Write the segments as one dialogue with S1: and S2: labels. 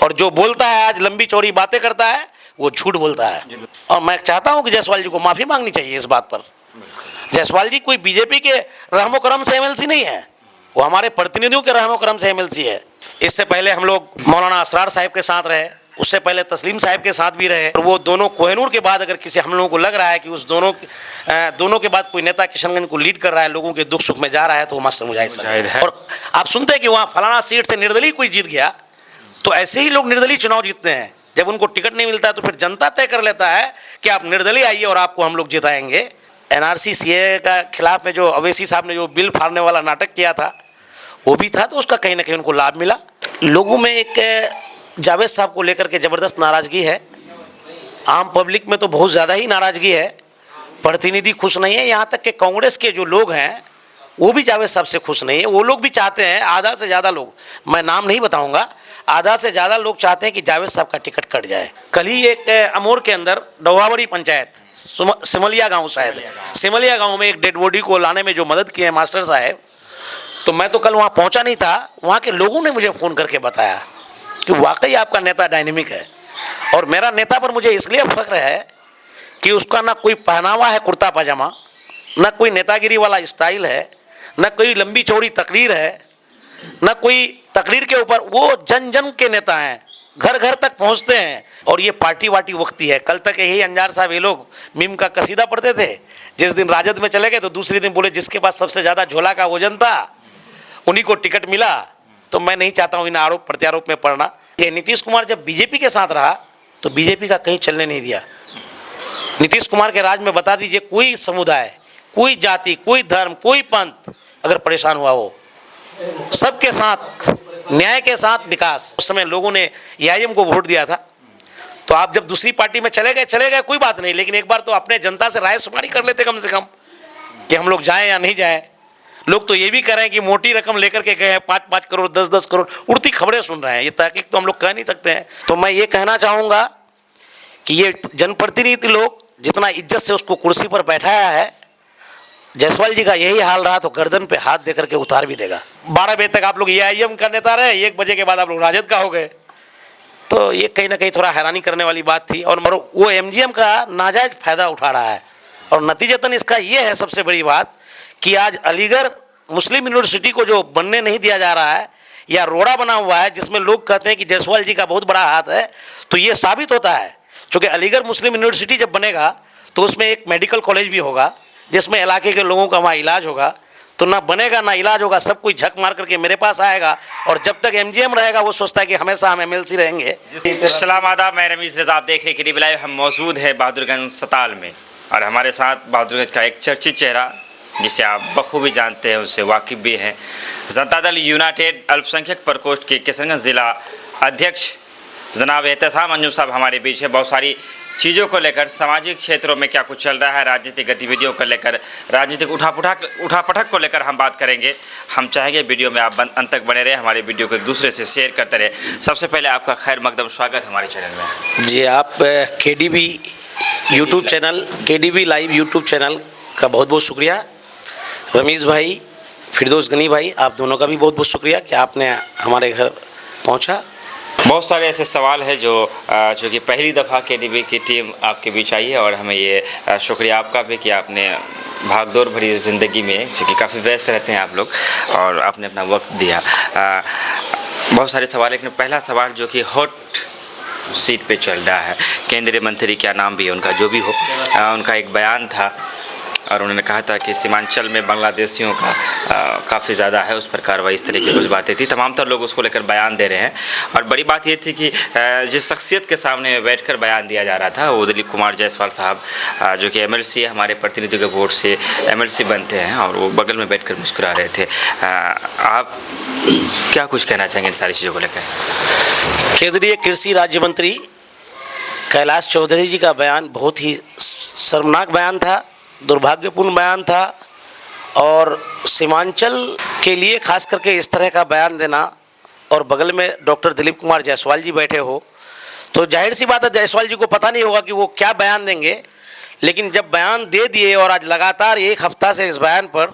S1: और जो बोलता है आज लंबी चौड़ी बातें करता है वो झूठ बोलता है। और मैं चाहता हूं कि जायसवाल जी को माफी मांगनी चाहिए इस बात पर। जायसवाल जी कोई बीजेपी के रहमो करम से एमएलसी नहीं है, वो हमारे प्रतिनिधियों के रहमो करम से एमएलसी है। इससे पहले हम लोग मौलाना असरार साहब के साथ रहे, उससे पहले तस्लीम साहब के साथ भी रहे। और वो दोनों कोहिनूर के बाद अगर किसी हम लोगों को लग रहा है कि उस दोनों के बाद कोई नेता किशनगंज को लीड कर रहा है, लोगों के दुख सुख में जा रहा है, तो वो मास्टर मुजाहिद है। और आप सुनते हैं कि वहाँ फलाना सीट से निर्दलीय कोई जीत गया, तो ऐसे ही लोग निर्दलीय चुनाव जीतते हैं। जब उनको टिकट नहीं मिलता है तो फिर जनता तय कर लेता है कि आप निर्दलीय आइए और आपको हम लोग जिताएंगे। एनआरसी सीए का खिलाफ में जो अवैसी साहब ने जो बिल फाड़ने वाला नाटक किया था वो भी था, तो उसका कहीं ना कहीं उनको लाभ मिला। लोगों में एक जावेद साहब को लेकर के ज़बरदस्त नाराज़गी है, आम पब्लिक में तो बहुत ज़्यादा ही नाराज़गी है, प्रतिनिधि खुश नहीं है, यहाँ तक कि कांग्रेस के जो लोग हैं वो भी जावेद साहब से खुश नहीं है। वो लोग भी चाहते हैं, आधा से ज़्यादा लोग, मैं नाम नहीं बताऊंगा, आधा से ज़्यादा लोग चाहते हैं कि जावेद साहब का टिकट कट जाए। कल ही एक अमोर के अंदर डोवाबड़ी पंचायत सिमलिया गांव, शायद सिमलिया गांव में एक डेड बॉडी को लाने में जो मदद की है मास्टर साहब, तो मैं तो कल वहाँ पहुँचा नहीं था, वहाँ के लोगों ने मुझे फ़ोन करके बताया कि वाकई आपका नेता डायनेमिक है। और मेरा नेता पर मुझे इसलिए फख्र है कि उसका ना कोई पहनावा है कुर्ता पजामा, ना कोई नेतागिरी वाला स्टाइल है, ना कोई लंबी चौड़ी तकरीर है, ना कोई तकरीर के ऊपर, वो जन जन के नेता हैं, घर घर तक पहुंचते हैं। और ये पार्टी वार्टी वक्ती है। कल तक यही अंजार साहब ये लोग मीम का कसीदा पढ़ते थे, जिस दिन राजद में चले गए तो दूसरे दिन बोले जिसके पास सबसे ज़्यादा झोला का वजन था उन्हीं को टिकट मिला। तो मैं नहीं चाहता हूँ इन आरोप प्रत्यारोप में पड़ना। ये नीतीश कुमार जब बीजेपी के साथ रहा तो बीजेपी का कहीं चलने नहीं दिया। नीतीश कुमार के राज में बता दीजिए कोई समुदाय, कोई जाति, कोई धर्म, कोई पंथ अगर परेशान हुआ हो, सबके साथ न्याय के साथ विकास। उस समय लोगों ने एआईएम को वोट दिया था, तो आप जब दूसरी पार्टी में चले गए कोई बात नहीं, लेकिन एक बार तो अपने जनता से राय शुमारी कर लेते कम से कम कि हम लोग जाएं या नहीं जाएं। लोग तो ये भी कह रहे हैं कि मोटी रकम लेकर के गए हैं, 5-5 करोड़ 10-10 करोड़, उड़ती खबरें सुन रहे हैं, ये तहकीक तो हम लोग कह नहीं सकते हैं। तो मैं ये कहना चाहूँगा कि ये जनप्रतिनिधि लोग जितना इज्जत से उसको कुर्सी पर बैठाया है, जायसवाल जी का यही हाल रहा तो गर्दन पे हाथ देकर के उतार भी देगा। 12 बजे तक आप लोग एआईएम का नेता रहे, 1 बजे के बाद आप लोग राजद का हो गए, तो ये कहीं ना कहीं थोड़ा हैरानी करने वाली बात थी। और वो एमजीएम का नाजायज फायदा उठा रहा है। और नतीजतन इसका ये है सबसे बड़ी बात कि आज अलीगढ़ मुस्लिम यूनिवर्सिटी को जो बनने नहीं दिया जा रहा है, या रोड़ा बना हुआ है जिसमें लोग कहते हैं कि जायसवाल जी का बहुत बड़ा हाथ है, तो ये साबित होता है क्योंकि अलीगढ़ मुस्लिम यूनिवर्सिटी जब बनेगा तो उसमें एक मेडिकल कॉलेज भी होगा जिसमें इलाके के लोगों का वहाँ इलाज होगा। तो ना बनेगा ना इलाज होगा, सब कोई झक मार करके मेरे पास आएगा। और जब तक एमजीएम रहेगा वो सोचता है कि हमेशा हम एमएलसी रहेंगे।
S2: सलाम आदाब, मैं रमीज़ रज़ा, आप देख रहे हैं लाइव। हम मौजूद है बहादुरगंज सताल में और हमारे साथ बहादुरगंज का एक चर्चित चेहरा जिसे आप बखूबी जानते हैं, उससे वाकिफ़ भी हैं, जनता दल यूनाइटेड अल्पसंख्यक प्रकोष्ठ के किशनगंज ज़िला अध्यक्ष जनाब एहतसाम अंजुम साहब हमारे बीच है। बहुत सारी चीज़ों को लेकर, सामाजिक क्षेत्रों में क्या कुछ चल रहा है, राजनीतिक गतिविधियों को लेकर, राजनीतिक उठापटक को लेकर हम बात करेंगे। हम चाहेंगे वीडियो में आप अंत तक बने रहे, हमारे वीडियो को एक दूसरे से शेयर करते रहे। सबसे पहले आपका खैर मकदम स्वागत हमारे चैनल में।
S1: जी, आप KDB YouTube channel, KDB live YouTube channel का बहुत बहुत शुक्रिया। रमीज़ भाई, फिरदौस गनी भाई, आप दोनों का भी बहुत बहुत शुक्रिया कि आपने हमारे घर पहुँचा।
S2: बहुत सारे ऐसे सवाल हैं जो कि पहली दफ़ा केडीबी की टीम आपके बीच आई है और हमें ये शुक्रिया आपका भी कि आपने भागदौड़ भरी ज़िंदगी में, चूँकि काफ़ी व्यस्त रहते हैं आप लोग, और आपने अपना वक्त दिया। बहुत सारे सवाल, लेकिन पहला सवाल जो कि हॉट सीट पे चल रहा है, केंद्रीय मंत्री, क्या नाम भी है उनका, जो भी हो, उनका एक बयान था और उन्होंने कहा था कि सीमांचल में बांग्लादेशियों का काफ़ी ज़्यादा है, उस पर कार्रवाई, इस तरह की कुछ बातें थी। तमाम तर लोग उसको लेकर बयान दे रहे हैं। और बड़ी बात ये थी कि जिस शख्सियत के सामने बैठकर बयान दिया जा रहा था वो दिलीप कुमार जायसवाल साहब, जो कि एमएलसी है, हमारे प्रतिनिधियों के वोट से एमएलसी बनते हैं, और वो बगल में बैठकर मुस्कुरा रहे थे। आप क्या कुछ कहना चाहेंगे इन सारी चीज़ों को लेकर?
S1: केंद्रीय कृषि राज्य मंत्री कैलाश चौधरी जी का बयान बहुत ही शर्मनाक बयान था, दुर्भाग्यपूर्ण बयान था। और सीमांचल के लिए खास करके इस तरह का बयान देना, और बगल में डॉक्टर दिलीप कुमार जायसवाल जी बैठे हो, तो जाहिर सी बात है जायसवाल जी को पता नहीं होगा कि वो क्या बयान देंगे। लेकिन जब बयान दे दिए और आज लगातार 1 हफ्ता से इस बयान पर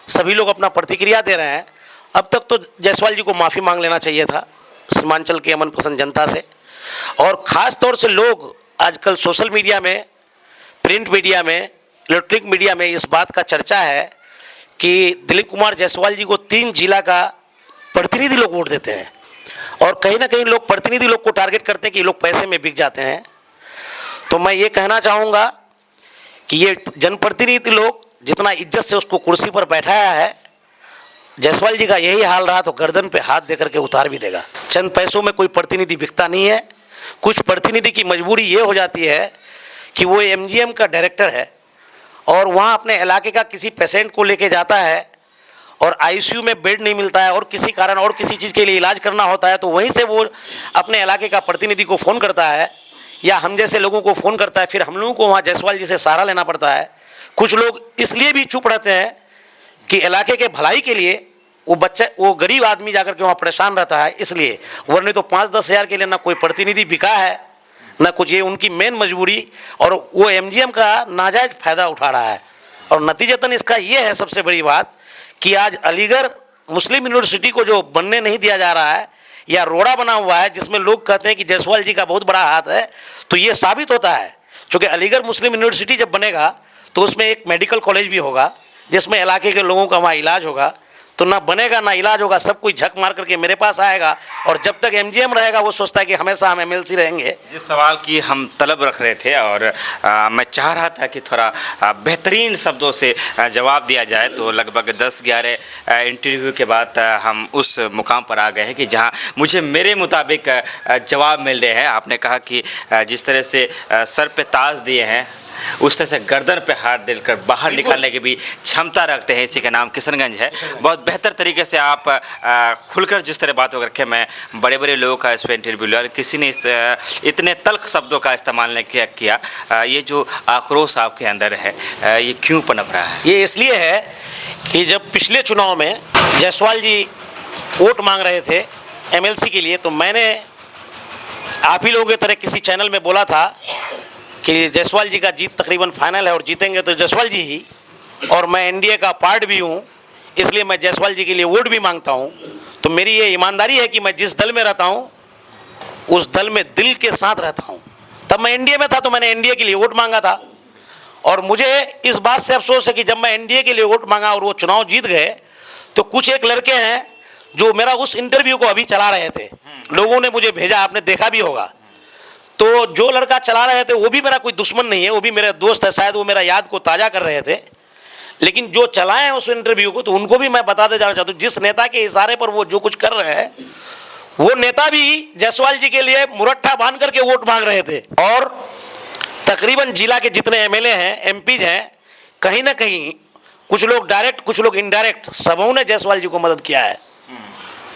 S1: सभी लोग अपना प्रतिक्रिया दे रहे हैं, अब तक तो जायसवाल जी को माफ़ी मांग लेना चाहिए था। सीमांचल के अमन पसंद जनता से, और ख़ास तौर से लोग आजकल सोशल मीडिया में, प्रिंट मीडिया में, इलेक्ट्रॉनिक मीडिया में इस बात का चर्चा है कि दिलीप कुमार जायसवाल जी को 3 जिला का प्रतिनिधि लोग वोट देते हैं, और कहीं ना कहीं लोग प्रतिनिधि लोग को टारगेट करते हैं कि लोग पैसे में बिक जाते हैं। तो मैं ये कहना चाहूँगा कि ये जनप्रतिनिधि लोग जितना इज्जत से उसको कुर्सी पर बैठाया है, जायसवाल जी का यही हाल रहा तो गर्दन पे हाथ दे करके उतार भी देगा। चंद पैसों में कोई प्रतिनिधि बिकता नहीं है। कुछ प्रतिनिधि की मजबूरी ये हो जाती है कि वो एमजीएम का डायरेक्टर है और वहाँ अपने इलाके का किसी पेशेंट को लेके जाता है और आईसीयू में बेड नहीं मिलता है और किसी कारण और किसी चीज़ के लिए इलाज करना होता है, तो वहीं से वो अपने इलाके का प्रतिनिधि को फ़ोन करता है या हम जैसे लोगों को फ़ोन करता है, फिर हम लोगों को वहाँ जायसवाल जी से सहारा लेना पड़ता है। कुछ लोग इसलिए भी चुप रहते हैं कि इलाके के भलाई के लिए वो गरीब आदमी जाकर के वहाँ परेशान रहता है, इसलिए। वरने तो 5-10 हज़ार के लिए ना कोई प्रतिनिधि बिका है ना कुछ, ये उनकी मेन मजबूरी, और वो एमजीएम का नाजायज फ़ायदा उठा रहा है। और नतीजतन इसका ये है सबसे बड़ी बात कि आज अलीगढ़ मुस्लिम यूनिवर्सिटी को जो बनने नहीं दिया जा रहा है या रोड़ा बना हुआ है जिसमें लोग कहते हैं कि जायसवाल जी का बहुत बड़ा हाथ है, तो ये साबित होता है क्योंकि अलीगढ़ मुस्लिम यूनिवर्सिटी जब बनेगा तो उसमें एक मेडिकल कॉलेज भी होगा जिसमें इलाके के लोगों का वहाँ इलाज होगा। तो ना बनेगा ना इलाज होगा, सब कोई झक मार करके मेरे पास आएगा, और जब तक एमजीएम रहेगा वो सोचता है कि हमेशा हम एमएलसी रहेंगे।
S2: जिस सवाल की हम तलब रख रहे थे और मैं चाह रहा था कि थोड़ा बेहतरीन शब्दों से जवाब दिया जाए, तो लगभग 10-11 इंटरव्यू के बाद हम उस मुकाम पर आ गए हैं कि जहां मुझे मेरे मुताबिक जवाब मिल रहे हैं। आपने कहा कि जिस तरह से सर पे ताज दिए हैं उस तरह से गर्दन पे हाथ देकर बाहर निकालने की भी क्षमता रखते हैं। इसी का नाम किशनगंज है। बहुत बेहतर तरीके से आप खुलकर जिस तरह बातों करके, मैं बड़े बड़े लोगों का इस पर इंटरव्यू लिया, किसी ने इतने तल्ख शब्दों का इस्तेमाल नहीं किया। ये जो आक्रोश आपके अंदर है ये क्यों पनप रहा है?
S1: ये इसलिए है कि जब पिछले चुनाव में जायसवाल जी वोट मांग रहे थे एमएलसी के लिए, तो मैंने आप ही लोगों की तरह किसी चैनल में बोला था कि जायसवाल जी का जीत तकरीबन फाइनल है और जीतेंगे तो जायसवाल जी ही, और मैं एनडीए का पार्ट भी हूँ, इसलिए मैं जायसवाल जी के लिए वोट भी मांगता हूँ। तो मेरी ये ईमानदारी है कि मैं जिस दल में रहता हूँ उस दल में दिल के साथ रहता हूँ। तब मैं एनडीए में था तो मैंने एनडीए के लिए वोट मांगा था, और मुझे इस बात से अफसोस है कि जब मैं एनडीए के लिए वोट मांगा और वो चुनाव जीत गए, तो कुछ एक लड़के हैं जो मेरा उस इंटरव्यू को अभी चला रहे थे, लोगों ने मुझे भेजा, आपने देखा भी होगा। तो जो लड़का चला रहे थे वो भी मेरा कोई दुश्मन नहीं है, वो भी मेरा दोस्त है, शायद वो मेरा याद को ताज़ा कर रहे थे। लेकिन जो चलाए हैं उस इंटरव्यू को, तो उनको भी मैं बता देना चाहता हूँ, जिस नेता के इशारे पर वो जो कुछ कर रहे हैं, वो नेता भी जायसवाल जी के लिए मुरट्ठा बांध करके वोट मांग रहे थे। और तकरीबन जिला के जितने एमएलए हैं, एमपीज हैं, कहीं ना कहीं कुछ लोग डायरेक्ट कुछ लोग इनडायरेक्ट, सबों ने जायसवाल जी को मदद किया है।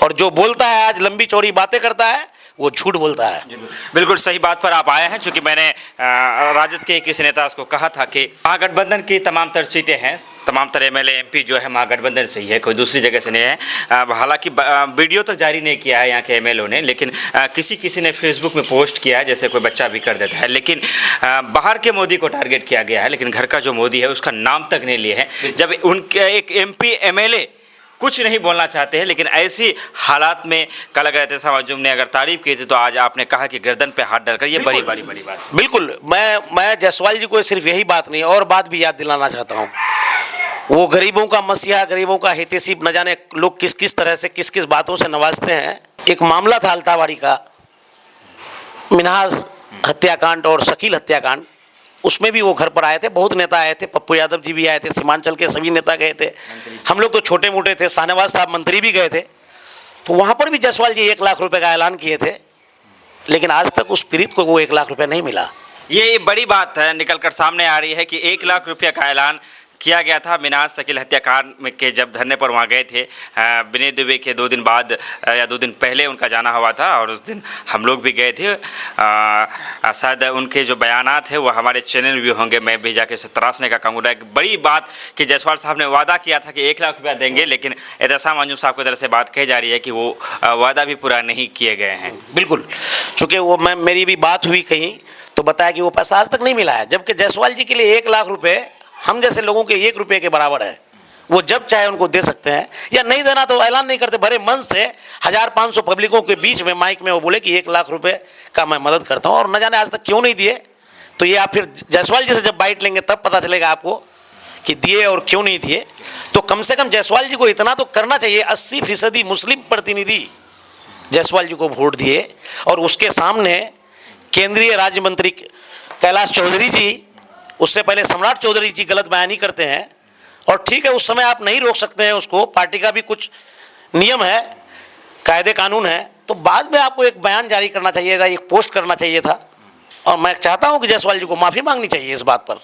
S1: और जो बोलता है आज लंबी चौड़ी बातें करता है, वो झूठ बोलता है।
S2: बिल्कुल सही बात पर आप आए हैं, चूँकि मैंने राजद के किसी नेता को कहा था कि महागठबंधन की तमाम तर सीटें हैं, तमाम तरह एमएलए एमपी जो है महागठबंधन से ही है, कोई दूसरी जगह से नहीं है। हालांकि वीडियो तो जारी नहीं किया है यहाँ के एमएलए ने, लेकिन किसी ने फेसबुक में पोस्ट किया है, जैसे कोई बच्चा भी कर देता है। लेकिन बाहर के मोदी को टारगेट किया गया है, लेकिन घर का जो मोदी है उसका नाम तक नहीं लिए है। जब उनके एक एमपी एमएलए कुछ नहीं बोलना चाहते हैं, लेकिन ऐसी हालात में कल अगर एहतसाम अंजुम ने अगर तारीफ की थी, तो आज आपने कहा कि गर्दन पे हाथ डालकर, ये बड़ी बड़ी बात।
S1: बिल्कुल, मैं जायसवाल जी को सिर्फ यही बात नहीं और बात भी याद दिलाना चाहता हूँ। वो गरीबों का मसीहा, गरीबों का हितैषी, न जाने लोग किस किस तरह से किस किस बातों से नवाजते हैं। एक मामला था अल्तावाड़ी का, मिनहाज हत्याकांड और शकील हत्याकांड, उसमें भी वो घर पर आए थे, बहुत नेता आए थे, पप्पू यादव जी भी आए थे, सीमांचल के सभी नेता गए थे, हम लोग तो छोटे मोटे थे, शाहनवाज साहब मंत्री भी गए थे। तो वहाँ पर भी जायसवाल जी 1 लाख रुपए का ऐलान किए थे, लेकिन आज तक उस पीड़ित को वो 1 लाख रुपए नहीं मिला।
S2: ये बड़ी बात है निकल कर सामने आ रही है कि 1 लाख रुपये का ऐलान किया गया था मिनहाज शकील हत्याकांड के जब धरने पर वहाँ गए थे। विनय दुबे के 2 दिन बाद या 2 दिन पहले उनका जाना हुआ था, और उस दिन हम लोग भी गए थे। शायद उनके जो बयानात है वो हमारे चैनल भी होंगे, मैं भी जाके इसे तराशने का काम हो रहा है। एक बड़ी बात कि जायसवाल साहब ने वादा किया था कि 1 लाख रुपया देंगे, लेकिन एहतसाम अंजुम साहब की तरफ से बात कही जा रही है कि वो वादा भी पूरा नहीं किए गए हैं।
S1: बिल्कुल, चूँकि वो मेरी भी बात हुई कहीं, तो बताया कि वो पैसा आज तक नहीं मिला है, जबकि जायसवाल जी के लिए 1 लाख रुपये हम जैसे लोगों के 1 रुपये के बराबर है। वो जब चाहे उनको दे सकते हैं, या नहीं देना तो ऐलान नहीं करते, भरे मन से 1500 पब्लिकों के बीच में माइक में वो बोले कि 1 लाख रुपए का मैं मदद करता हूँ, और न जाने आज तक क्यों नहीं दिए। तो ये आप फिर जायसवाल जी से जब बाइट लेंगे तब पता चलेगा आपको कि दिए और क्यों नहीं दिए। तो कम से कम जायसवाल जी को इतना तो करना चाहिए, 80% मुस्लिम प्रतिनिधि जायसवाल जी को वोट दिए, और उसके सामने केंद्रीय राज्य मंत्री कैलाश चौधरी जी, उससे पहले सम्राट चौधरी जी गलत बयानी करते हैं, और ठीक है उस समय आप नहीं रोक सकते हैं उसको, पार्टी का भी कुछ नियम है, कायदे कानून है, तो बाद में आपको एक बयान जारी करना चाहिए था, एक पोस्ट करना चाहिए था। और मैं चाहता हूं कि जायसवाल जी को माफ़ी मांगनी चाहिए इस बात पर।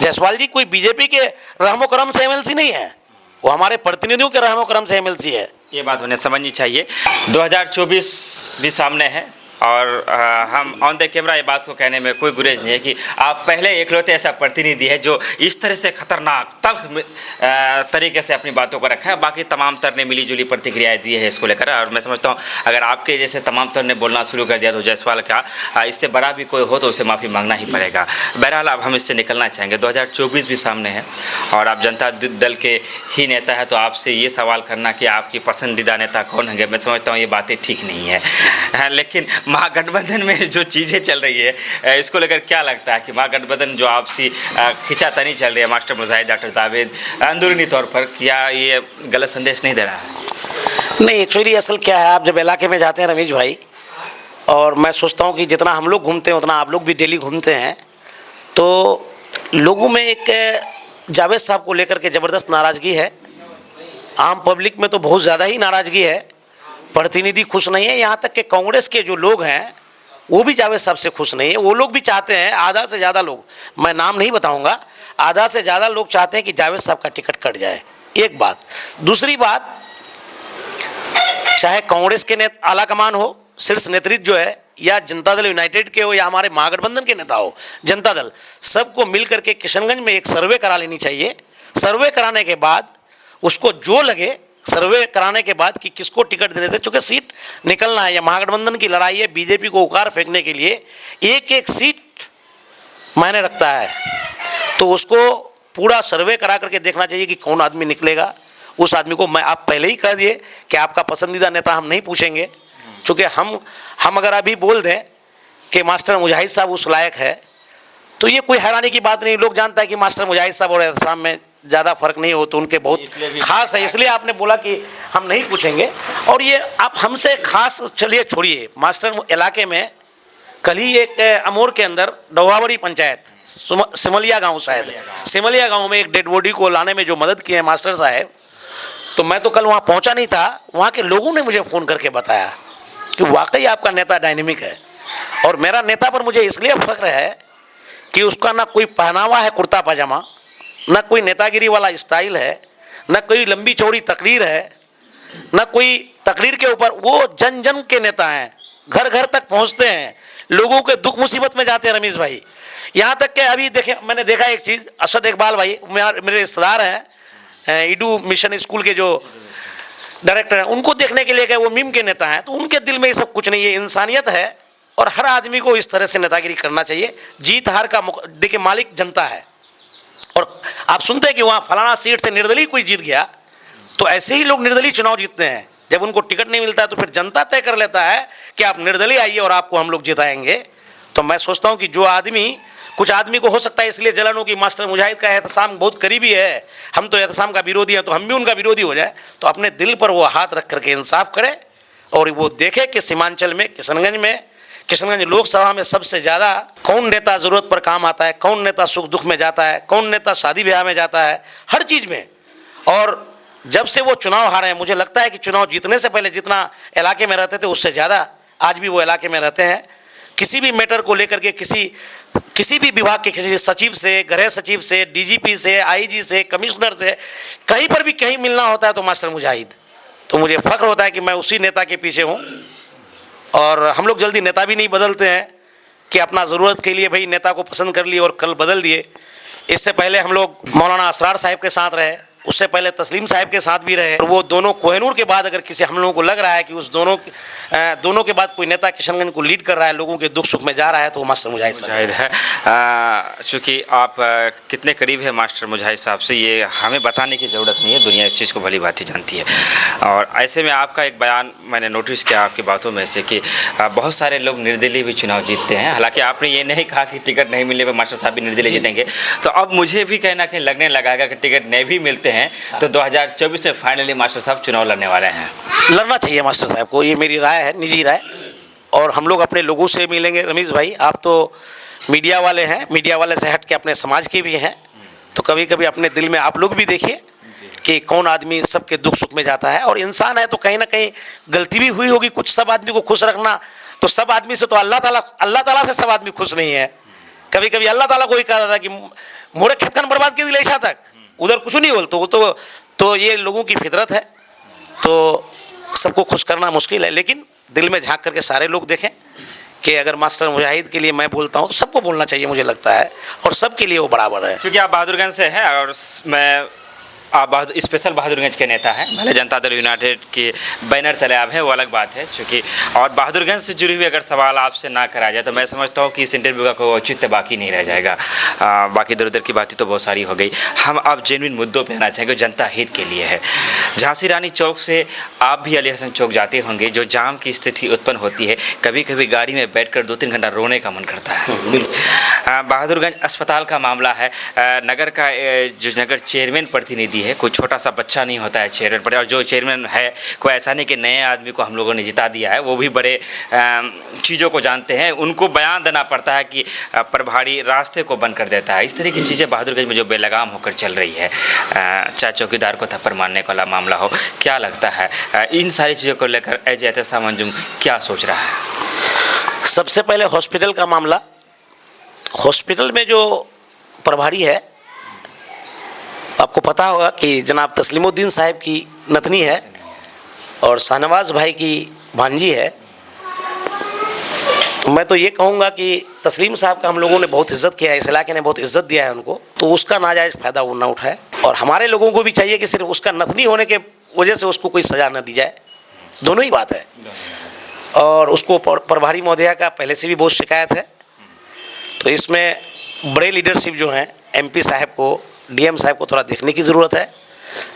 S1: जायसवाल जी कोई बीजेपी के रहमो करम से एमएलसी नहीं है, वो हमारे प्रतिनिधियों के रहमो करम से एमएलसी है।
S2: ये बात उन्हें समझनी चाहिए। 2024 भी सामने है, और हम ऑन द कैमरा ये बात को कहने में कोई गुरेज नहीं है कि आप पहले एकलौते ऐसा प्रतिनिधि है जो इस तरह से खतरनाक तल्ख तरीके से अपनी बातों को रखा है। बाकी तमाम तर ने मिली जुली प्रतिक्रियाएं दी है इसको लेकर, और मैं समझता हूँ अगर आपके जैसे तमाम तर ने बोलना शुरू कर दिया तो जायसवाल का इससे बड़ा भी कोई हो तो उसे माफ़ी मांगना ही पड़ेगा। बहरहाल अब हम इससे निकलना चाहेंगे। 2024 भी सामने है और आप जनता दल के ही नेता है, तो आपसे ये सवाल करना कि आपकी पसंदीदा नेता कौन होंगे, मैं समझता हूँ ये बातें ठीक नहीं है। लेकिन महागठबंधन में जो चीज़ें चल रही है इसको लेकर क्या लगता है कि महागठबंधन जो आपसी खिंचातानी चल रही है मास्टर मुजाहिद डॉक्टर जावेद अंदरूनी तौर पर, क्या ये गलत संदेश नहीं दे रहा है?
S1: नहीं, एक्चुअली असल क्या है, आप जब इलाके में जाते हैं रमेश भाई, और मैं सोचता हूँ कि जितना हम लोग घूमते हैं उतना आप लोग भी डेली घूमते हैं, तो लोगों में एक जावेद साहब को लेकर के ज़बरदस्त नाराज़गी है। आम पब्लिक में तो बहुत ज़्यादा ही नाराज़गी है, प्रतिनिधि खुश नहीं है, यहाँ तक कि कांग्रेस के जो लोग हैं वो भी जावेद साहब से खुश नहीं है। वो लोग भी चाहते हैं, आधा से ज़्यादा लोग, मैं नाम नहीं बताऊंगा, आधा से ज़्यादा लोग चाहते हैं कि जावेद साहब का टिकट कट जाए। एक बात। दूसरी बात, चाहे कांग्रेस के आला कमान हो, शीर्ष नेतृत्व जो है, या जनता दल यूनाइटेड के हो, या हमारे महागठबंधन के नेता हो, जनता दल, सबको मिल करके किशनगंज में एक सर्वे करा लेनी चाहिए। सर्वे कराने के बाद उसको जो लगे, सर्वे कराने के बाद कि किसको टिकट देने से, चूँकि सीट निकलना है या महागठबंधन की लड़ाई है, बीजेपी को उखाड़ फेंकने के लिए एक एक सीट मायने रखता है, तो उसको पूरा सर्वे करा करके देखना चाहिए कि कौन आदमी निकलेगा। उस आदमी को, मैं आप पहले ही कह दिए कि आपका पसंदीदा नेता हम नहीं पूछेंगे, चूँकि हम अगर अभी बोल दें कि मास्टर मुजाहिद साहब उस लायक है, तो ये कोई हैरानी की बात नहीं। लोग जानता है कि मास्टर मुजाहिद साहब और एहतसाम में ज़्यादा फर्क नहीं हो, तो उनके बहुत खास है, इसलिए आपने बोला कि हम नहीं पूछेंगे। और ये आप हमसे खास, चलिए छोड़िए, मास्टर इलाके में कल ही एक अमोर के अंदर डोवाबड़ी पंचायत सिमलिया गांव, शायद सिमलिया गांव में एक डेड बॉडी को लाने में जो मदद की है मास्टर साहब, तो मैं तो कल वहाँ पहुँचा नहीं था, वहाँ के लोगों ने मुझे फ़ोन करके बताया कि वाकई आपका नेता डायनेमिक है। और मेरा नेता पर मुझे इसलिए फख्र है कि उसका ना कोई पहनावा है कुर्ता पजामा, न कोई नेतागिरी वाला स्टाइल है, न कोई लंबी चौड़ी तकरीर है, न कोई तकरीर के ऊपर, वो जन जन के नेता हैं, घर घर तक पहुंचते हैं, लोगों के दुख मुसीबत में जाते हैं रमेश भाई। यहाँ तक कि अभी देखे, मैंने देखा एक चीज़, असद इकबाल भाई मेरे रिश्तेदार हैं, ईडू मिशन स्कूल के जो डायरेक्टर हैं, उनको देखने के लिए गए, वो मीम के नेता हैं, तो उनके दिल में ये सब कुछ नहीं है, इंसानियत है। और हर आदमी को इस तरह से नेतागिरी करना चाहिए। जीत हार का देखिए मालिक जनता है, और आप सुनते हैं कि वहाँ फलाना सीट से निर्दलीय कोई जीत गया, तो ऐसे ही लोग निर्दलीय चुनाव जीतते हैं। जब उनको टिकट नहीं मिलता है तो फिर जनता तय कर लेता है कि आप निर्दलीय आइए और आपको हम लोग जिताएंगे। तो मैं सोचता हूँ कि जो आदमी, कुछ आदमी को हो सकता है इसलिए जलन हो कि मास्टर मुजाहिद का एहतसाम बहुत करीबी है, हम तो एहतसाम का विरोधी हैं, तो हम भी उनका विरोधी हो जाए, तो अपने दिल पर वो हाथ रख करके इंसाफ करे और वो देखे कि सीमांचल में, किशनगंज लोकसभा में सबसे ज़्यादा कौन नेता ज़रूरत पर काम आता है, कौन नेता सुख दुख में जाता है, कौन नेता शादी ब्याह में जाता है, हर चीज़ में। और जब से वो चुनाव हारे हैं, मुझे लगता है कि चुनाव जीतने से पहले जितना इलाके में रहते थे उससे ज़्यादा आज भी वो इलाके में रहते हैं। किसी भी मैटर को लेकर के किसी भी विभाग के किसी सचिव से, गृह सचिव से, डीजीपी से, आईजी से, कमिश्नर से, कहीं पर भी कहीं मिलना होता है तो मास्टर मुजाहिद, तो मुझे फ़ख्र होता है कि मैं उसी नेता के पीछे हूँ। और हम लोग जल्दी नेता भी नहीं बदलते हैं कि अपना ज़रूरत के लिए भाई नेता को पसंद कर लिए और कल बदल दिए। इससे पहले हम लोग मौलाना असरार साहब के साथ रहे, उससे पहले तस्लीम साहब के साथ भी रहे, और वो दोनों कोहिनूर के बाद अगर किसी हम लोगों को लग रहा है कि उस दोनों के बाद कोई नेता किशनगंज को लीड कर रहा है, लोगों के दुख सुख में जा रहा है, तो वो मास्टर मुजाहिद साहब
S2: मुजाहिद है। चूँकि आप कितने करीब है मास्टर मुजाहिद साहब से, ये हमें बताने की ज़रूरत नहीं है, दुनिया इस चीज़ को भली भांति जानती है। और ऐसे में आपका एक बयान मैंने नोटिस किया आपकी बातों में से कि बहुत सारे लोग निर्दलीय भी चुनाव जीतते हैं। हालांकि आपने ये नहीं कहा कि टिकट नहीं मिलने पर मास्टर साहब भी निर्दलीय जीतेंगे, तो अब मुझे भी कहीं ना कहीं लगने लगाएगा कि टिकट नहीं भी मिलते हैं तो 2024 में फाइनली मास्टर साहब चुनाव लड़ने वाले हैं।
S1: लड़ना चाहिए मास्टर साहब को, ये मेरी राय है, निजी राय। और हम लोग अपने लोगों से मिलेंगे। रमेश भाई, आप तो मीडिया वाले हैं, मीडिया वाले से हट के अपने समाज के भी हैं, तो कभी कभी अपने दिल में आप लोग भी देखिए कि कौन आदमी सबके दुख सुख में जाता है। और इंसान है तो कहीं ना कहीं गलती भी हुई होगी कुछ। सब आदमी को खुश रखना, तो सब आदमी से तो अल्लाह ताला से सब आदमी खुश नहीं है। कभी कभी अल्लाह ताला को ही कहा था कि मोरे खेत खान बर्बाद कर दिले ऐसा तक, उधर कुछ नहीं बोलते वो तो ये लोगों की फितरत है। तो सबको खुश करना मुश्किल है, लेकिन दिल में झांक करके सारे लोग देखें कि अगर मास्टर मुजाहिद के लिए मैं बोलता हूँ तो सबको बोलना चाहिए, मुझे लगता है, और सबके लिए वो बराबर है।
S2: क्योंकि आप बहादुरगंज से हैं और मैं आप स्पेशल बहादुरगंज के नेता हैं, भले जनता दल यूनाइटेड के बैनर तले आप हैं, वो अलग बात है। चूँकि और बहादुरगंज से जुड़ी हुई अगर सवाल आपसे ना करा जाए तो मैं समझता हूँ कि इस इंटरव्यू का कोई औचित्य बाकी नहीं रह जाएगा। बाकी इधर उधर की बातें तो बहुत सारी हो गई। हम अब जेन्युइन मुद्दों पे आना चाहेंगे, जनता हित के लिए है। झांसी रानी चौक से आप भी अली हसन चौक जाते होंगे, जो जाम की स्थिति उत्पन्न होती है, कभी कभी गाड़ी में बैठकर 2-3 घंटा रोने का मन करता है। बहादुरगंज अस्पताल का मामला है, नगर का जो नगर चेयरमैन प्रतिनिधि है, कोई छोटा सा बच्चा नहीं होता है चेयरमैन पर, और जो चेयरमैन है कोई ऐसा नहीं कि नए आदमी को हम लोगों ने जिता दिया है, वो भी बड़े चीज़ों को जानते हैं। उनको बयान देना पड़ता है कि प्रभारी रास्ते को बंद कर देता है। इस तरह की चीज़ें बहादुरगंज में जो बेलगाम होकर चल रही है, चाहे चौकीदार को थप्पड़ मारने वाला मामला हो, क्या लगता है इन सारी चीज़ों को लेकर एज एहतसाम अंजुम क्या सोच रहा है?
S1: सबसे पहले हॉस्पिटल का मामला। हॉस्पिटल में जो प्रभारी है, आपको पता होगा कि जनाब तस्लीमुद्दीन साहब की नतनी है और शाहनवाज भाई की भांजी है। मैं तो ये कहूँगा कि तस्लीम साहब का हम लोगों ने बहुत इज़्ज़त किया है, इस इलाके ने बहुत इज़्ज़त दिया है उनको, तो उसका नाजायज़ फ़ायदा वो ना उठाए। और हमारे लोगों को भी चाहिए कि सिर्फ उसका नतनी होने के वजह से उसको कोई सज़ा न दी जाए, दोनों ही बात है। और उसको प्रभारी महोदया का पहले से भी बहुत शिकायत है, तो इसमें बड़े लीडरशिप जो हैं, MP साहब को, DM साहब को थोड़ा देखने की ज़रूरत है।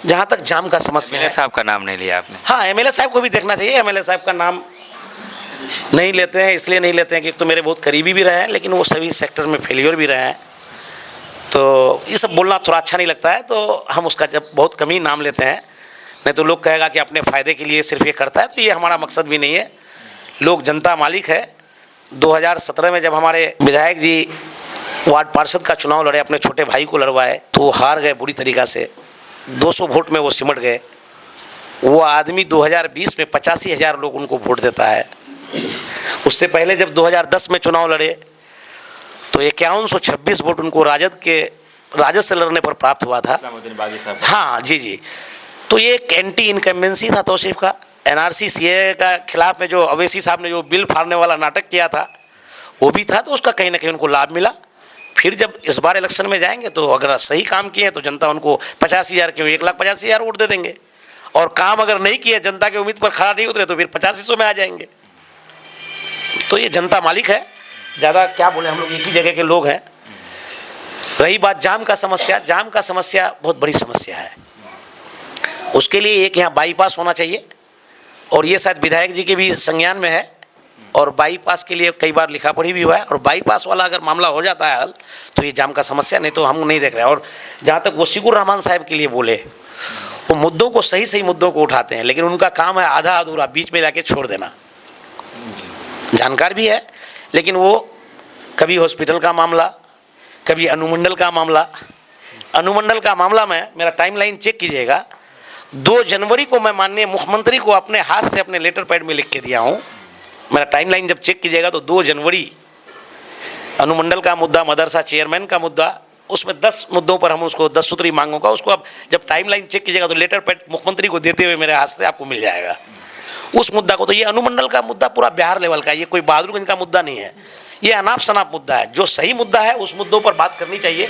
S1: जहाँ तक जाम का समस्या है,
S2: साहब का नाम नहीं लिया आपने? हाँ,
S1: MLA साहब को भी देखना चाहिए। MLA साहब का नाम नहीं लेते हैं, इसलिए नहीं लेते हैं कि तो मेरे बहुत करीबी भी रहे हैं, लेकिन वो सभी सेक्टर में फेलियर भी रहे हैं, तो ये सब बोलना थोड़ा अच्छा नहीं लगता है। तो हम उसका जब बहुत कम ही नाम लेते हैं, नहीं तो लोग कहेगा कि अपने फ़ायदे के लिए सिर्फ ये करता है, तो ये हमारा मकसद भी नहीं है। लोग जनता मालिक है। 2017 में जब हमारे विधायक जी वार्ड पार्षद का चुनाव लड़े, अपने छोटे भाई को लड़वाए, तो वो हार गए बुरी तरीक़ा से, 200 वोट में वो सिमट गए। वो आदमी 2020 में 85,000 लोग उनको वोट देता है। उससे पहले जब 2010 में चुनाव लड़े तो 5126 वोट उनको राजद से लड़ने पर प्राप्त हुआ था। हाँ जी। तो ये एक एंटी इनकम्बेंसी था तौसीफ का। NRC CAA का खिलाफ में जो अवैसी साहब ने जो बिल फाड़ने वाला नाटक किया था, वो भी था, तो उसका कहीं ना कहीं उनको लाभ मिला। फिर जब इस बार इलेक्शन में जाएंगे तो अगर सही काम किए तो जनता उनको 50,000 क्यों 1,50,000 वोट दे देंगे, और काम अगर नहीं किए, जनता के उम्मीद पर खड़ा नहीं उतरे, तो फिर 8500 में आ जाएंगे। तो ये जनता मालिक है, ज़्यादा क्या बोले, हम लोग एक ही जगह के लोग हैं। रही बात जाम का समस्या, जाम का समस्या बहुत बड़ी समस्या है। उसके लिए एक यहाँ बाईपास होना चाहिए, और ये शायद विधायक जी के भी संज्ञान में है, और बाईपास के लिए कई बार लिखा पढ़ी भी हुआ है। और बाईपास वाला अगर मामला हो जाता है हल, तो ये जाम का समस्या, नहीं तो हम नहीं देख रहे हैं। और जहाँ तक वो वसीकुर रहमान साहब के लिए बोले, वो मुद्दों को सही मुद्दों को उठाते हैं, लेकिन उनका काम है आधा अधूरा बीच में जाके छोड़ देना। जानकार भी है, लेकिन वो कभी हॉस्पिटल का मामला, कभी अनुमंडल का मामला। अनुमंडल का मामला में मेरा टाइमलाइन चेक कीजिएगा, 2 जनवरी को मैं माननीय मुख्यमंत्री को अपने हाथ से अपने लेटर पैड में लिख के दिया हूँ। मेरा टाइमलाइन जब चेक कीजिएगा तो 2 जनवरी अनुमंडल का मुद्दा, मदरसा चेयरमैन का मुद्दा, उसमें 10 मुद्दों पर हम उसको 10 सूत्री मांगों का, उसको अब जब टाइमलाइन चेक कीजिएगा तो लेटर पैड मुख्यमंत्री को देते हुए मेरे हाथ से आपको मिल जाएगा उस मुद्दा को। तो ये अनुमंडल का मुद्दा पूरा बिहार लेवल का, ये कोई बहादुरगंज का मुद्दा नहीं है। ये अनाप शनाप मुद्दा है। जो सही मुद्दा है उस मुद्दों पर बात करनी चाहिए,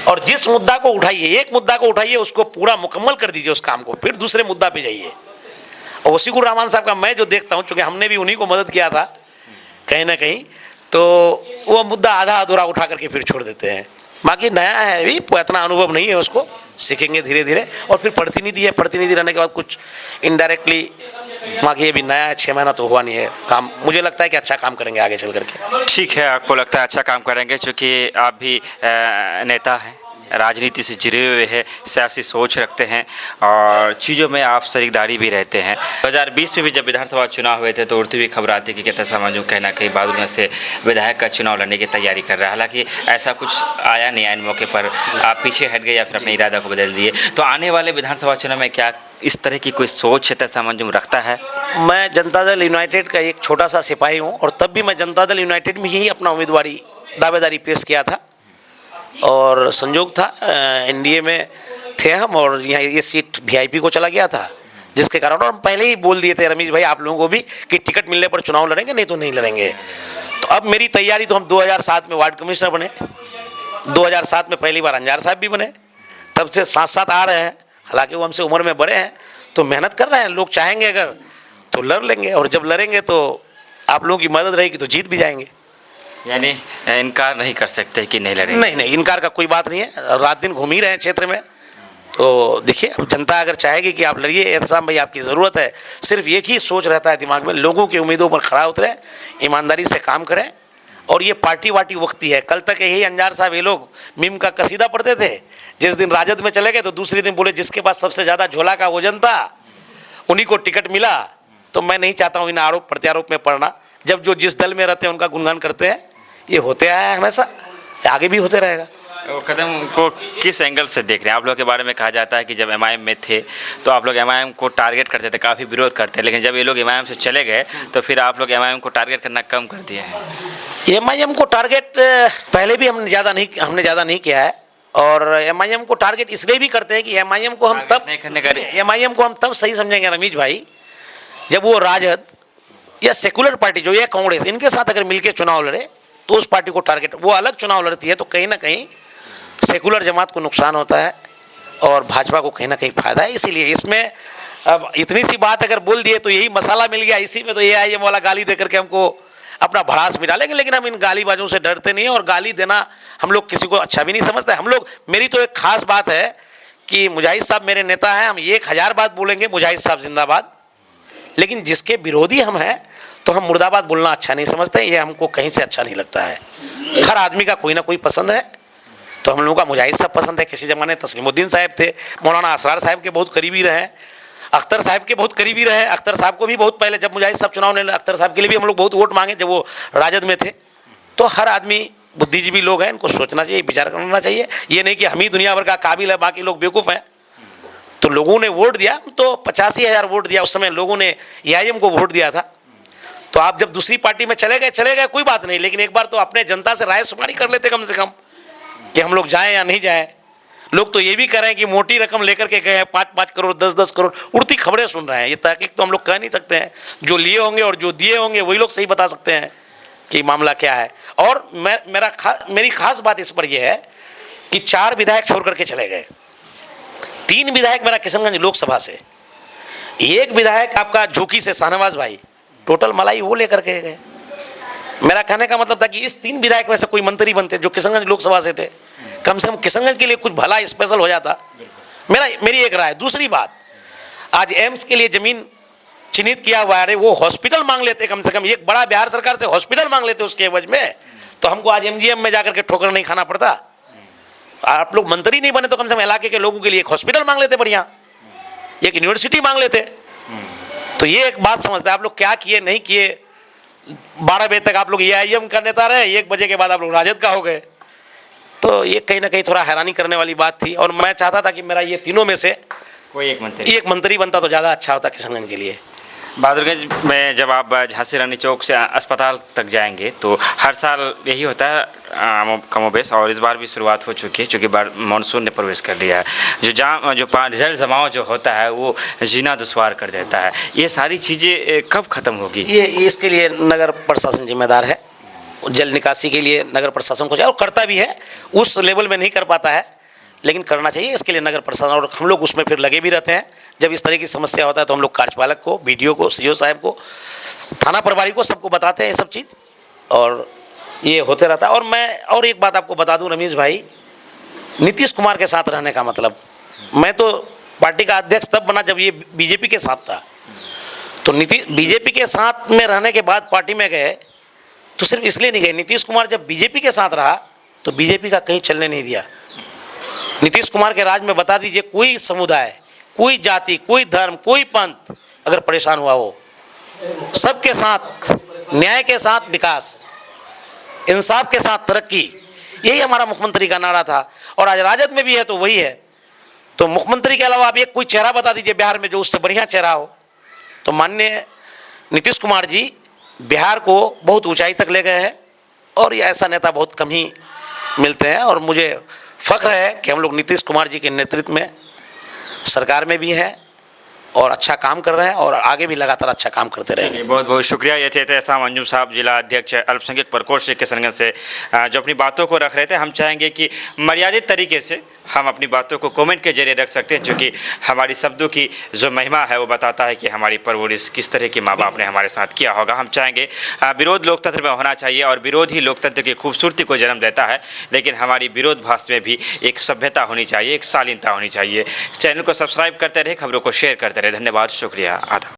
S1: और जिस मुद्दा को उठाइए, एक मुद्दा को उठाइए, उसको पूरा मुकम्मल कर दीजिए उस काम को, फिर दूसरे मुद्दा पे जाइए। और वसीकुर रहमान साहब का मैं जो देखता हूँ, चूँकि हमने भी उन्हीं को मदद किया था कहीं ना कहीं, तो वो मुद्दा आधा अधूरा उठा करके फिर छोड़ देते हैं। बाकी नया है, अभी इतना अनुभव नहीं है, उसको सीखेंगे धीरे धीरे। और फिर प्रतिनिधि है, प्रतिनिधि रहने के बाद कुछ इनडायरेक्टली, बाकी ये भी नया है, 6 महीना तो हुआ नहीं है काम। मुझे लगता है कि अच्छा काम करेंगे आगे चल करके।
S2: ठीक है, आपको लगता है अच्छा काम करेंगे, क्योंकि आप भी नेता हैं, राजनीति से जुड़े हुए हैं, सियासी सोच रखते हैं और चीज़ों में आप शरीकदारी भी रहते हैं। 2020 में भी जब विधानसभा चुनाव हुए थे तो उड़ती हुई खबर आती कि कहता समाजों कहना कहीं बहादुर से विधायक का चुनाव लड़ने की तैयारी कर रहा है। हालांकि ऐसा कुछ आया नहीं, आए मौके पर आप पीछे हट गए या फिर अपने इरादा को बदल दिए। तो आने वाले विधानसभा चुनाव में क्या इस तरह की कोई सोच है समाजों रखता है?
S1: मैं जनता दल यूनाइटेड का एक छोटा सा सिपाही हूँ, और तब भी मैं जनता दल यूनाइटेड में ही अपना उम्मीदवारी दावेदारी पेश किया था, और संयोग था एनडीए में थे हम, और यहाँ ये सीट वीआईपी को चला गया था, जिसके कारण और हम पहले ही बोल दिए थे रमेश भाई आप लोगों को भी कि टिकट मिलने पर चुनाव लड़ेंगे, नहीं तो नहीं लड़ेंगे। तो अब मेरी तैयारी, तो हम 2007 में वार्ड कमिश्नर बने, 2007 में पहली बार अंजार साहब भी बने, तब से साथ साथ आ रहे हैं। हालांकि वो हमसे उम्र में बड़े हैं, तो मेहनत कर रहे हैं। लोग चाहेंगे अगर तो लड़ लेंगे, और जब लड़ेंगे तो आप लोगों की मदद रहेगी तो जीत भी जाएंगे।
S2: यानी इनकार नहीं कर सकते कि नहीं लड़ेंगे?
S1: नहीं, इनकार का कोई बात नहीं है। रात दिन घूम ही रहे हैं क्षेत्र में, तो देखिए अब जनता अगर चाहेगी कि आप लड़िए, एहतसाम भाई आपकी ज़रूरत है, सिर्फ एक ही सोच रहता है दिमाग में, लोगों की उम्मीदों पर खरा उतरे, ईमानदारी से काम करें। और ये पार्टी वार्टी वक्ती है। कल तक यही अंजार साहब ये लोग मीम का कसीदा पढ़ते थे, जिस दिन राजद में चले गए तो दूसरे दिन बोले जिसके पास सबसे ज़्यादा झोला का वजन था उन्हीं को टिकट मिला। तो मैं नहीं चाहता हूँ इन आरोप प्रत्यारोप में पड़ना। जब जो जिस दल में रहते हैं उनका गुणगान करते हैं, ये होते आया है हमेशा, आगे भी होते रहेगा।
S2: वो कदम को किस एंगल से देख रहे हैं? आप लोग के बारे में कहा जाता है कि जब एमआईएम में थे तो आप लोग एमआईएम को टारगेट करते थे, काफ़ी विरोध करते, लेकिन जब ये लोग एमआईएम से चले गए तो फिर आप लोग एमआईएम को टारगेट करना कम कर दिए हैं।
S1: एमआईएम को टारगेट पहले भी हमने ज़्यादा नहीं किया है, और एमआईएम को टारगेट इसलिए भी करते हैं कि एमआईएम को हम तब सही समझेंगे रमेश भाई, जब वो राजद या सेकुलर पार्टी जो ये कांग्रेस, इनके साथ अगर मिलकर चुनाव लड़े तो उस पार्टी को टारगेट, वो अलग चुनाव लड़ती है तो कहीं ना कहीं सेकुलर जमात को नुकसान होता है और भाजपा को कहीं ना कहीं फायदा है। इसीलिए इसमें अब इतनी सी बात अगर बोल दिए तो यही मसाला मिल गया, इसी में तो ये आई वाला गाली दे करके हमको अपना भड़ास मिटा लेंगे। लेकिन हम इन गालीबाजों से डरते नहीं हैं, और गाली देना हम लोग किसी को अच्छा भी नहीं समझते। हम लोग, मेरी तो एक खास बात है कि मुजाहिद साहब मेरे नेता हैं, हम 1000 बात बोलेंगे मुजाहिद साहब जिंदाबाद, लेकिन जिसके विरोधी हम हैं तो हम मुर्दाबाद बोलना अच्छा नहीं समझते। ये हमको कहीं से अच्छा नहीं लगता है। हर आदमी का कोई ना कोई पसंद है, तो हम लोगों का मुजाहिद साहब पसंद है। किसी ज़माने तस्लीमुद्दीन साहब थे, मौलाना असरार साहब के बहुत करीबी रहे, अख्तर साहब के बहुत करीबी रहे। अख्तर साहब को भी बहुत पहले, जब मुजाहिद साहब चुनाव ने, अख्तर साहब के लिए भी हम लोग बहुत वोट मांगे जब वो राजद में थे। तो हर आदमी बुद्धिजीवी लोग हैं, इनको सोचना चाहिए, विचार करना चाहिए। ये नहीं कि हम ही दुनिया भर का काबिल है, बाकी लोग बेवकूफ़ हैं। तो लोगों ने वोट दिया, तो 85,000 वोट दिया उस समय लोगों ने एआईएम को वोट दिया था। तो आप जब दूसरी पार्टी में चले गए कोई बात नहीं, लेकिन एक बार तो अपने जनता से राय शुमारी कर लेते कम से कम कि हम लोग जाएं या नहीं जाएं। लोग तो ये भी कह रहे हैं कि मोटी रकम लेकर के गए हैं, 5-5 करोड़ 10-10 करोड़, उड़ती खबरें सुन रहे हैं। ये तहकीक तो हम लोग कह नहीं सकते हैं, जो लिए होंगे और जो दिए होंगे वही लोग सही बता सकते हैं कि मामला क्या है। और मेरी खास बात इस पर यह है कि 4 विधायक छोड़ करके चले गए, 3 विधायक मेरा किशनगंज लोकसभा से, 1 विधायक आपका झोंकी से शाहनवाज भाई, टोटल मलाई वो लेकर के गए। मेरा कहने का मतलब था कि इस 3 विधायक में से कोई मंत्री बनते जो किशनगंज लोकसभा से थे, कम से कम किशनगंज के लिए कुछ भला स्पेशल हो जाता। मेरी एक राय। दूसरी बात, आज एम्स के लिए जमीन चिन्हित किया हुआ है, वो हॉस्पिटल मांग लेते, कम से कम एक बड़ा बिहार सरकार से हॉस्पिटल मांग लेते उसके एवज में, तो हमको आज एमजीएम में जाकर के ठोकर नहीं खाना पड़ता। आप लोग मंत्री नहीं बने तो कम से कम इलाके के लोगों के लिए एक हॉस्पिटल मांग लेते, बढ़िया एक यूनिवर्सिटी मांग लेते। तो ये एक बात समझते हैं आप लोग, क्या किए नहीं किए। 12 बजे तक आप लोग एआईएम का नेता रहे, 1 बजे के बाद आप लोग राजद का हो गए। तो ये कहीं ना कहीं थोड़ा हैरानी करने वाली बात थी, और मैं चाहता था कि मेरा ये तीनों में से
S2: कोई एक मंत्री
S1: बनता तो ज़्यादा अच्छा होता किशनगंज के लिए।
S2: बहादुरगंज में जब आप झांसी रानी चौक से अस्पताल तक जाएंगे तो हर साल यही होता है कमोबेश, और इस बार भी शुरुआत हो चुकी है क्योंकि मानसून ने प्रवेश कर लिया है। जो जल जमाव जो होता है वो जीना दुश्वार कर देता है। ये सारी चीज़ें कब ख़त्म होगी?
S1: ये इसके लिए नगर प्रशासन जिम्मेदार है, जल निकासी के लिए नगर प्रशासन को चाहिए, और करता भी है, उस लेवल में नहीं कर पाता है लेकिन करना चाहिए। इसके लिए नगर प्रशासन और हम लोग उसमें फिर लगे भी रहते हैं। जब इस तरह की समस्या होता है तो हम लोग कार्यपालक को, BDO को, CO साहब को, थाना प्रभारी को, सबको बताते हैं ये सब चीज़, और ये होते रहता है। और मैं और एक बात आपको बता दूं रमेश भाई, नीतीश कुमार के साथ रहने का मतलब, मैं तो पार्टी का अध्यक्ष तब बना जब ये BJP के साथ था, तो BJP के साथ में रहने के बाद पार्टी में गए तो सिर्फ इसलिए नहीं गए, नीतीश कुमार जब BJP के साथ रहा तो BJP का कहीं चलने नहीं दिया। नीतीश कुमार के राज में बता दीजिए, कोई समुदाय, कोई जाति, कोई धर्म, कोई पंथ अगर परेशान हुआ हो, सबके साथ न्याय के साथ विकास, इंसाफ के साथ तरक्की, यही हमारा मुख्यमंत्री का नारा था। और आज राजद में भी है तो वही है। तो मुख्यमंत्री के अलावा आप एक कोई चेहरा बता दीजिए बिहार में जो उससे बढ़िया चेहरा हो। तो माननीय नीतीश कुमार जी बिहार को बहुत ऊंचाई तक ले गए हैं, और ये ऐसा नेता बहुत कम ही मिलते हैं। और मुझे फ़ख्र है कि हम लोग नीतीश कुमार जी के नेतृत्व में सरकार में भी हैं और अच्छा काम कर रहे हैं, और आगे भी लगातार अच्छा काम करते रहेंगे।
S2: बहुत बहुत शुक्रिया। ये थे एहसाम अंजुम साहब, जिला अध्यक्ष अल्पसंख्यक प्रकोष्ठ किशनगंज से, जो अपनी बातों को रख रहे थे। हम चाहेंगे कि मर्यादित तरीके से हम अपनी बातों को कमेंट के जरिए रख सकते हैं, क्योंकि हमारी शब्दों की जो महिमा है वो बताता है कि हमारी परवरिश किस तरह की माँ बाप ने हमारे साथ किया होगा। हम चाहेंगे विरोध लोकतंत्र में होना चाहिए, और विरोध ही लोकतंत्र की खूबसूरती को जन्म देता है, लेकिन हमारी विरोध भाष में भी एक सभ्यता होनी चाहिए, एक शालीनता होनी चाहिए। चैनल को सब्सक्राइब करते रहे, खबरों को शेयर करते रहे। धन्यवाद, शुक्रिया, आदाब।